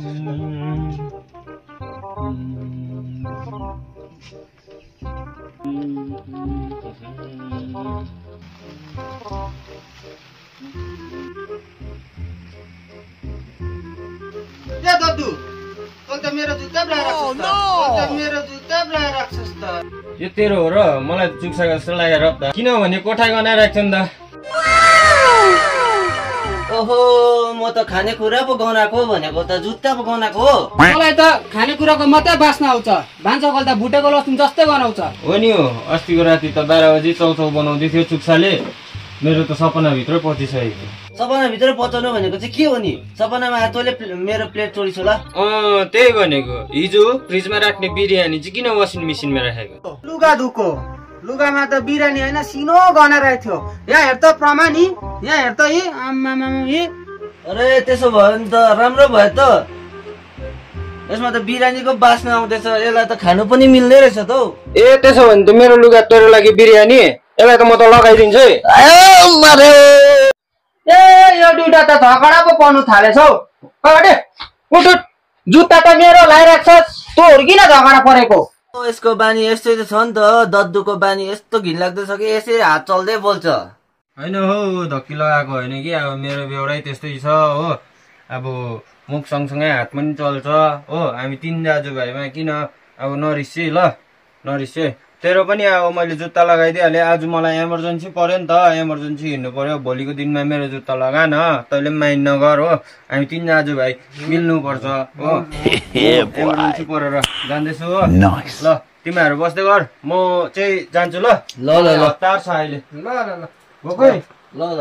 या दद्दु तँ त मेरो जुत्ता राख्छस् त यो तेरो हो र मलाई चुक्साको जस्तो लागेर त किनभने कोठा गनाइराख्छ नि त ओहो म त खानेकुरा पो गनाएको भनेको त जुत्ता पो गनाएको हो मलाई त खानेकुराको मात्रै बास्ना आउँछ भान्साघर त भुटेको लसुन जस्तै गनाउँछ हो नि हो अस्तिको राति त 12 बजी चौचौ बनाउँदै थियो चुक्साले मेरो त सपनाभित्र पचिसकेको सपनाभित्र पचाउनु भनेको चाहिँ के हो नि सपनामा तैँले मेरो प्लेट चोरिस होला त्यही भनेको हिजो फ्रिजमा राख्ने बिरयानी चाहिँ किन वासिङ मेसिनमा राखेको लुगा धुको लुगामा त बिरानी हैन सिनो गनाइरहेको थियो यहाँ हेर त प्रमाणी यहाँ हेर त यी आम्मामा यी अरे त्यसो भयो नि त राम्रो भयो त यसमा त बिरानीको बास्ना आउँदैछ यसलाई त खानु पनि मिल्दै रहेछ त हौ ए त्यसो भने त मेरो लुगा तेरो लागि बिरयानी यसलाई त म त लगाइदिन्छु है ए यो दुइटा त झगडा पो पर्नु थालेछौ अरे उठ जुत्ता त मेरो लाइराख्छस् तँहरु किन झगडा परेको यसको बानी यस्तै त छ नि त दद्दुको बानी यस्तो घिनलाग्दो छ कि यसै हात चल्दै बोल्छ होइन हौ धक्की लगाएको होइन कि अब मेरो बेहोरै त्यस्तै छ हो अब मुख सँगसँगै हात पनि चल्छ हो हामी 3 दाजुभाइमा किन अब नरिस्यै ल नरिस्यै तेरो पनि अब मैले जुत्ता लगाइदिइहालेँ आज मलाई एमर्जेन्सी पर्यो नि त एमर्जेन्सी हिँड्नु पर्यो भोलिको दिनमा मेरो जुत्ता लगा न तैँले पनि माइन्ड नगर हो हामी 3 दाजुभाइ मिल्नुपर्छ हो एमर्जेन्सी परेर जाँदैछु हो ल तिमीहरू बस्दै गर म चाहिँ जान्छु ल ल ल ल हतार छ अहिले ल ल ल गएको ल ल